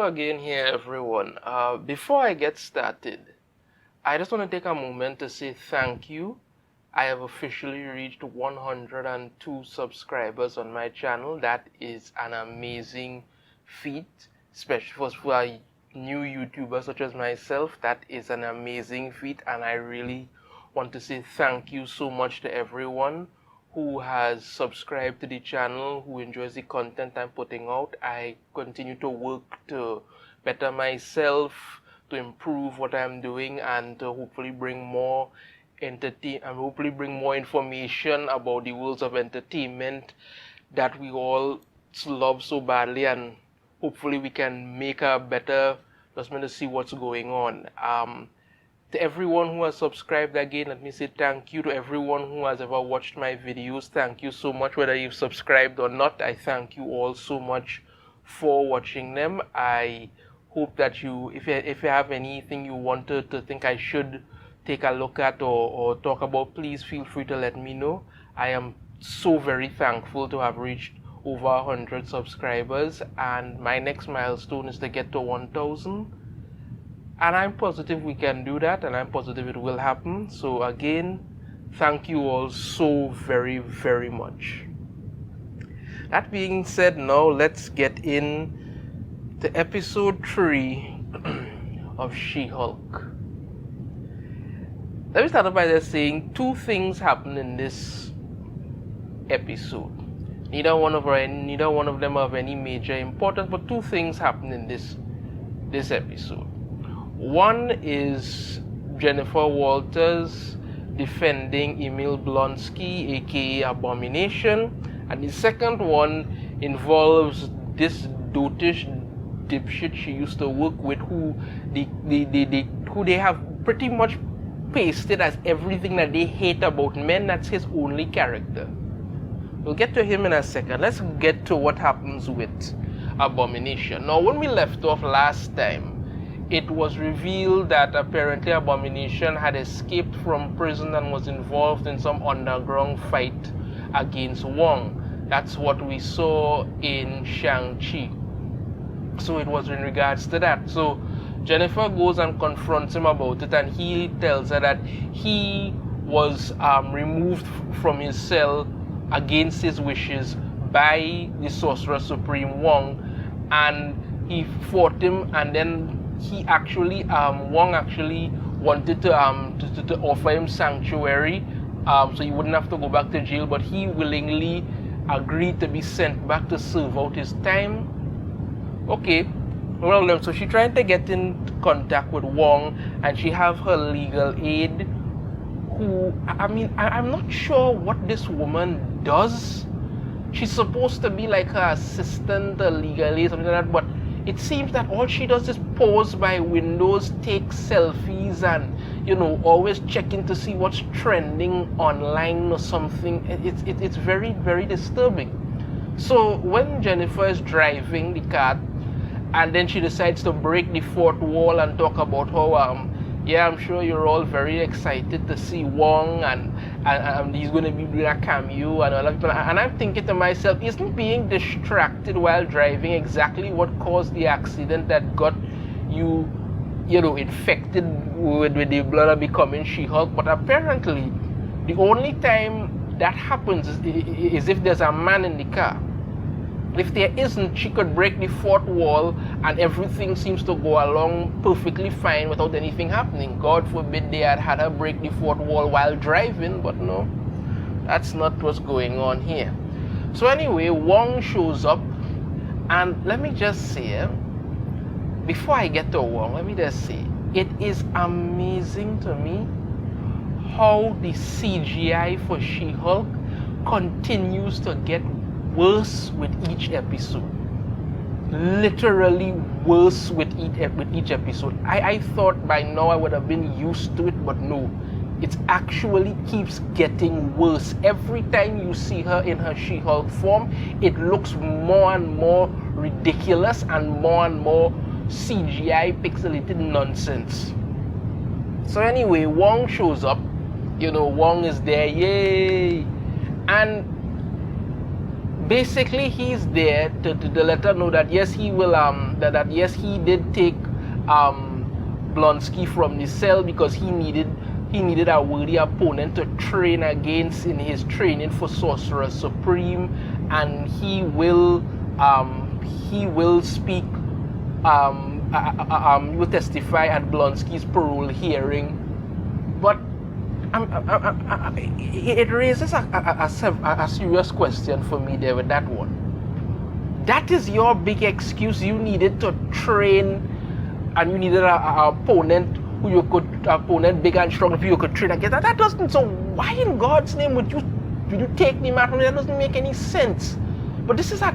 Hello again here, everyone. Before I get started, I just want to take a moment to say thank you. I have officially reached 102 subscribers on my channel. That is an amazing feat, especially for a new YouTuber such as myself. That is an amazing feat, and I really want to say thank you so much to everyone who has subscribed to the channel, who enjoys the content I'm putting out. I continue to work to better myself, to improve what I'm doing, and to hopefully bring more information about the worlds of entertainment that we all love so badly, and hopefully we can make a better adjustment to see what's going on. To everyone who has subscribed, again, let me say thank you. To everyone who has ever watched my videos, thank you so much. Whether you've subscribed or not, I thank you all so much for watching them. I hope that if you have anything you wanted to think I should take a look at or talk about, please feel free to let me know. I am so very thankful to have reached over 100 subscribers, and my next milestone is to get to 1,000. And I'm positive we can do that, and I'm positive it will happen. So again, thank you all so very, very much. That being said, now let's get in to episode 3 of She-Hulk. Let me start off by just saying two things happen in this episode. Neither one of them are of any major importance, but two things happen in this episode. One is Jennifer Walters defending Emil Blonsky, aka Abomination, and the second one involves this dotish dipshit she used to work with, who they have pretty much pasted as everything that they hate about men. That's his only character. We'll get to him in a second. Let's get to what happens with Abomination. Now, when we left off last time, it was revealed that apparently Abomination had escaped from prison and was involved in some underground fight against Wong. That's what we saw in Shang-Chi. So it was in regards to that. So Jennifer goes and confronts him about it, and he tells her that he was removed from his cell against his wishes by the Sorcerer Supreme Wong, and he fought him, and then Wong actually wanted to offer him sanctuary, so he wouldn't have to go back to jail, but he willingly agreed to be sent back to serve out his time. Okay, well then, so she tried to get in contact with Wong, and she have her legal aid, who, I'm not sure what this woman does. She's supposed to be like her assistant, a legal aid, something like that, but it seems that all she does is pose by windows, take selfies, and always checking to see what's trending online or something. It's very, very disturbing. So when Jennifer is driving the car, and then she decides to break the fourth wall and talk about how yeah, I'm sure you're all very excited to see Wong, and he's going to be doing a cameo and all that. And I'm thinking to myself, isn't being distracted while driving exactly what caused the accident that got you infected with the blood of becoming She-Hulk? But apparently, the only time that happens is if there's a man in the car. If there isn't, she could break the fourth wall and everything seems to go along perfectly fine without anything happening. God forbid they had her break the fourth wall while driving, but no, that's not what's going on here. So anyway, Wong shows up, and let me just say, before I get to Wong, let me just say, it is amazing to me how the CGI for She-Hulk continues to get worse with each episode. Literally worse with each episode. I thought by now I would have been used to it, but no. It actually keeps getting worse. Every time you see her in her She-Hulk form, it looks more and more ridiculous and more CGI pixelated nonsense. So anyway, Wong shows up. Wong is there, yay! And basically he's there to let her know that yes, he will that yes, he did take Blonsky from the cell because he needed a worthy opponent to train against in his training for Sorcerer Supreme, and he will speak, he will testify at Blonsky's parole hearing. But it raises a serious question for me there with that one. That is your big excuse. You needed to train, and you needed an opponent big and strong who you could train against. That doesn't. So why in God's name would you take the man from there? That doesn't make any sense. But this is a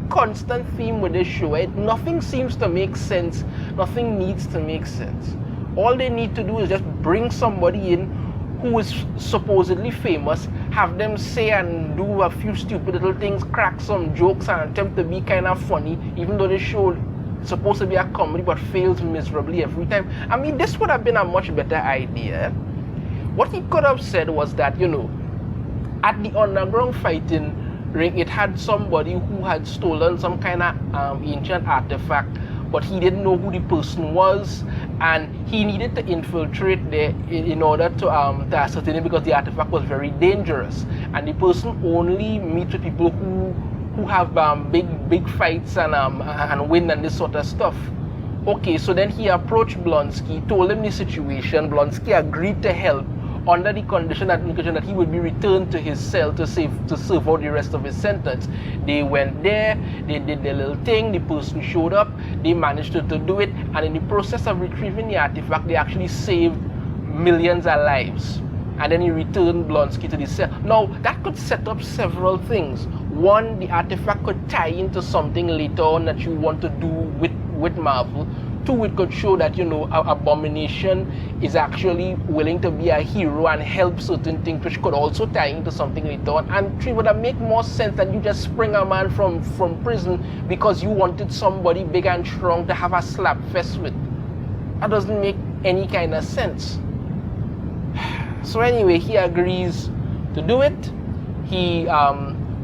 constant theme with this show. Nothing seems to make sense. Nothing needs to make sense. All they need to do is just bring somebody in who is supposedly famous, have them say and do a few stupid little things, crack some jokes, and attempt to be kind of funny, even though the show is supposed to be a comedy but fails miserably every time. I mean, this would have been a much better idea. What he could have said was that, at the underground fighting ring, it had somebody who had stolen some kind of ancient artifact, but he didn't know who the person was, and he needed to infiltrate there in order to ascertain it, because the artifact was very dangerous, and the person only meets with people who have big fights and win and this sort of stuff. Okay, so then he approached Blonsky, told him the situation. Blonsky agreed to help under the condition that he would be returned to his cell to serve out the rest of his sentence. They went there, they did their little thing, the person showed up, they managed to do it, and in the process of retrieving the artifact, they actually saved millions of lives. And then he returned Blonsky to the cell. Now, that could set up several things. One, the artifact could tie into something later on that you want to do with Marvel. Two, it could show that, Abomination is actually willing to be a hero and help certain things, which could also tie into something later on. And three, would have make more sense that you just spring a man from prison because you wanted somebody big and strong to have a slap fest with. That doesn't make any kind of sense. So anyway, he agrees to do it. He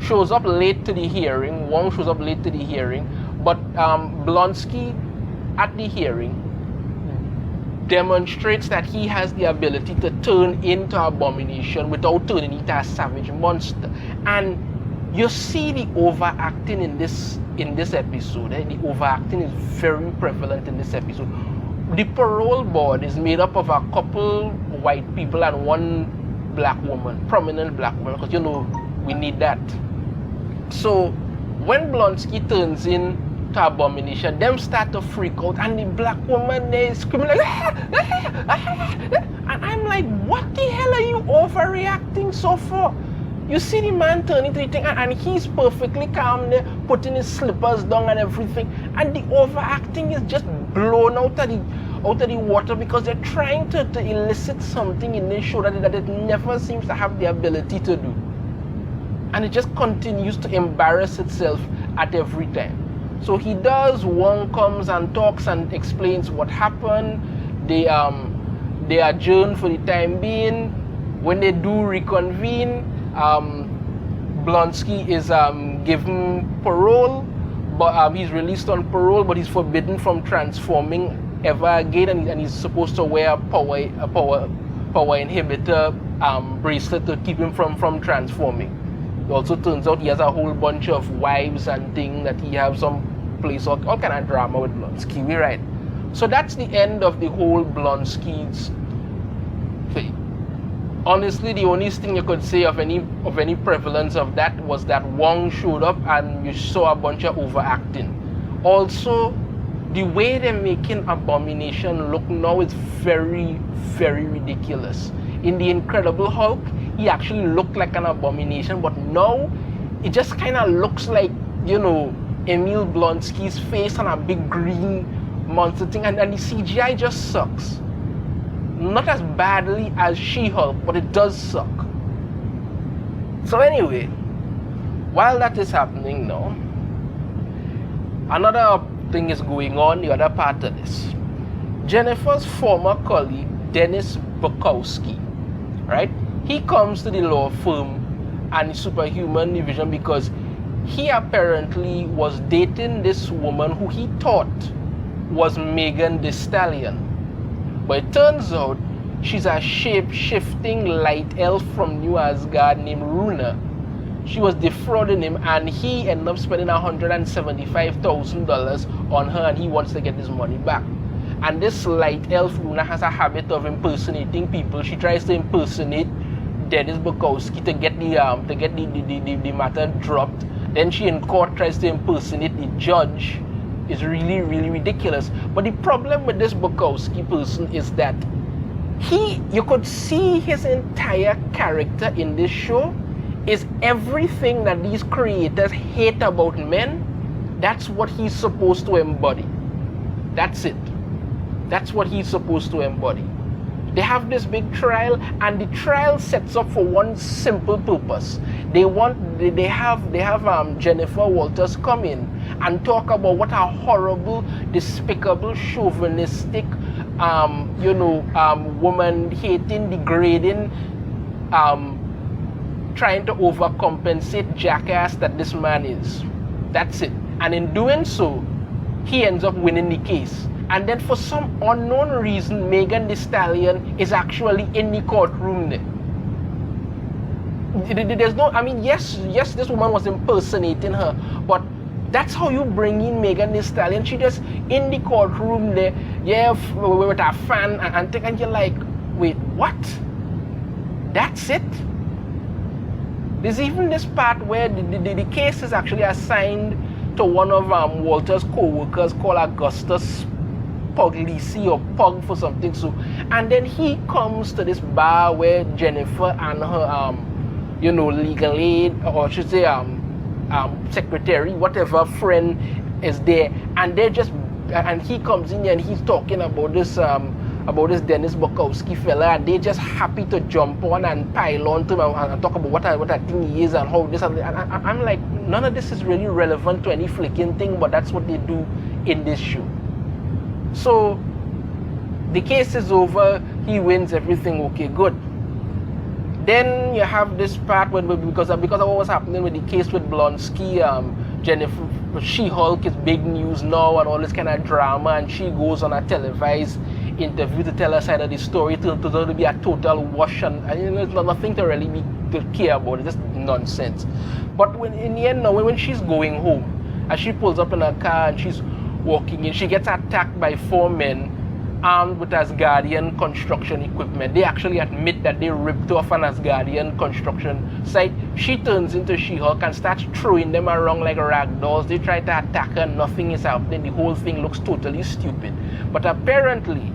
shows up late to the hearing. Wong shows up late to the hearing, but Blonsky at the hearing demonstrates that he has the ability to turn into Abomination without turning into a savage monster. And you see the overacting in this episode. The overacting is very prevalent in this episode. The parole board is made up of a couple white people and one black woman, prominent black woman, because we need that. So when Blonsky turns in to Abomination, them start to freak out, and the black woman, they screaming like, and I'm like, what the hell are you overreacting so for? You see the man turn into the thing, and he's perfectly calm there, putting his slippers down and everything, and the overacting is just blown out of the water, because they're trying to elicit something in this show that it never seems to have the ability to do, and it just continues to embarrass itself at every time. So he does. Wong comes and talks and explains what happened. They adjourn for the time being. When they do reconvene, Blonsky is given parole, but he's released on parole, but he's forbidden from transforming ever again, and he's supposed to wear a power inhibitor bracelet to keep him from transforming. It also turns out he has a whole bunch of wives and things that he has some place, all kind of drama with Blonsky. We're right. So that's the end of the whole Blonsky's thing. Honestly, the only thing you could say of any prevalence of that was that Wong showed up and you saw a bunch of overacting. Also, the way they're making Abomination look now is very, very ridiculous. In The Incredible Hulk, he actually looked like an abomination, but now it just kind of looks like, Emil Blonsky's face on a big green monster thing, and the CGI just sucks. Not as badly as She-Hulk, but it does suck. So anyway, while that is happening now, another thing is going on, the other part of this. Jennifer's former colleague, Dennis Bokowski, right? He comes to the law firm and superhuman division because he apparently was dating this woman who he thought was Megan Thee Stallion. But it turns out she's a shape-shifting light elf from New Asgard named Runa. She was defrauding him and he ended up spending $175,000 on her and he wants to get his money back. And this light elf Runa has a habit of impersonating people. She tries to impersonate Dennis Bokowski to get the matter dropped. Then she in court tries to impersonate the judge. It's really, really ridiculous. But the problem with this Bokowski person is that you could see his entire character in this show is everything that these creators hate about men. That's what he's supposed to embody. That's it. That's what he's supposed to embody. They have this big trial, and the trial sets up for one simple purpose. They have Jennifer Walters come in and talk about what a horrible, despicable, chauvinistic, woman-hating, degrading, trying to overcompensate jackass that this man is. That's it. And in doing so, he ends up winning the case. And then for some unknown reason, Megan Thee Stallion is actually in the courtroom there. There's no, yes, this woman was impersonating her, but that's how you bring in Megan Thee Stallion. She just in the courtroom there, with a fan and you're like, wait, what? That's it? There's even this part where the case is actually assigned to one of Walter's co-workers called Augustus Puglisi or Pug for something. So, and then he comes to this bar where Jennifer and her legal aid, or I should say secretary, whatever friend is there, and he comes in and he's talking about this Dennis Bokowski fella, and they're just happy to jump on and pile on to him and talk about what I think he is and how this and I'm like, none of this is really relevant to any flicking thing, but that's what they do in this show. So the case is over, he wins, everything okay, good. Then you have this part where because of what was happening with the case with Blonsky, Jennifer, She-Hulk is big news now and all this kind of drama, and she goes on a televised interview to tell her side of the story. It turns out to be a total wash, and there's nothing to really to care about. It's just nonsense. But in the end now, when she's going home, as she pulls up in her car and she's walking in, she gets attacked by 4 men armed with Asgardian construction equipment. They actually admit that they ripped off an Asgardian construction site. She turns into She-Hulk and starts throwing them around like rag dolls. They try to attack her, nothing is happening. The whole thing looks totally stupid. But apparently,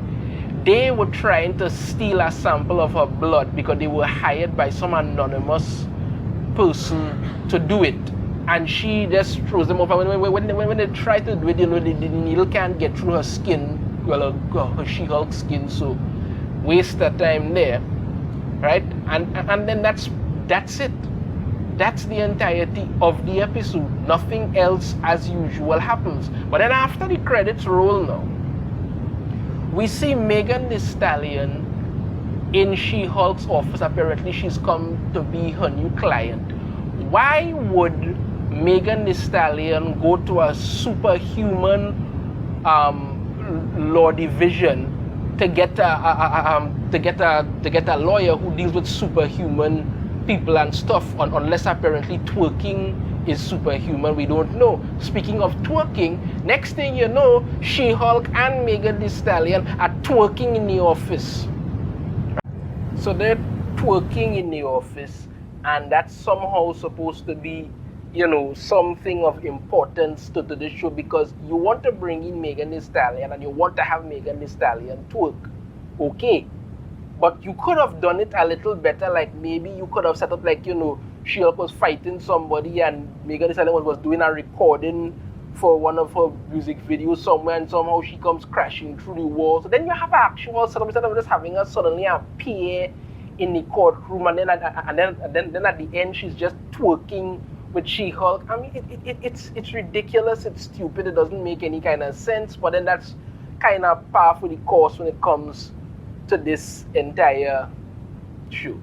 they were trying to steal a sample of her blood because they were hired by some anonymous person to do it. And she just throws them off. When they try to do it, the needle can't get through her skin, her She-Hulk skin, so waste of time there, right? And then that's it. That's the entirety of the episode. Nothing else as usual happens. But then after the credits roll now, we see Megan Thee Stallion in She-Hulk's office. Apparently she's come to be her new client. Why would Megan Thee Stallion go to a superhuman law division to get a lawyer who deals with superhuman people and stuff, unless apparently twerking is superhuman? We don't know. Speaking of twerking, next thing you know, She-Hulk and Megan Thee Stallion are twerking in the office. So they're twerking in the office, and that's somehow supposed to be something of importance to the show, because you want to bring in Megan Thee Stallion and you want to have Megan Thee Stallion twerk. Okay. But you could have done it a little better, like maybe you could have set up She-Hulk was fighting somebody and Megan Thee Stallion was doing a recording for one of her music videos somewhere, and somehow she comes crashing through the wall. So then you have an actual setup instead of just having her suddenly appear in the courtroom, and then at the end she's just twerking with She-Hulk. I mean, it's ridiculous, it's stupid, it doesn't make any kind of sense, but then that's kind of par for the course when it comes to this entire show.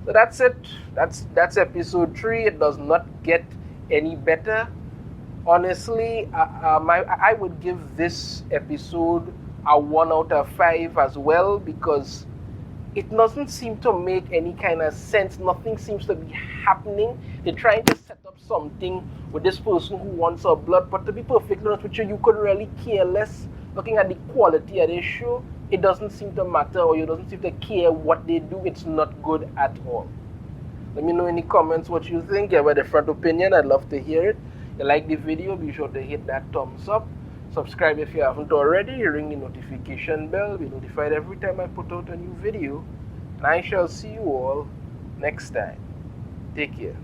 So that's it. That's episode 3. It does not get any better. Honestly, I would give this episode a 1 out of 5 as well, because it doesn't seem to make any kind of sense. Nothing seems to be happening. They're trying to set up something with this person who wants her blood, but to be perfectly honest with you, you could really care less. Looking at the quality of this show, it doesn't seem to matter, or you doesn't seem to care what they do. It's not good at all. Let me know in the comments what you think. You have a different opinion, I'd love to hear it. If you like the video, be sure to hit that thumbs up. Subscribe if you haven't already. Ring the notification bell. Be notified every time I put out a new video. And I shall see you all next time. Take care.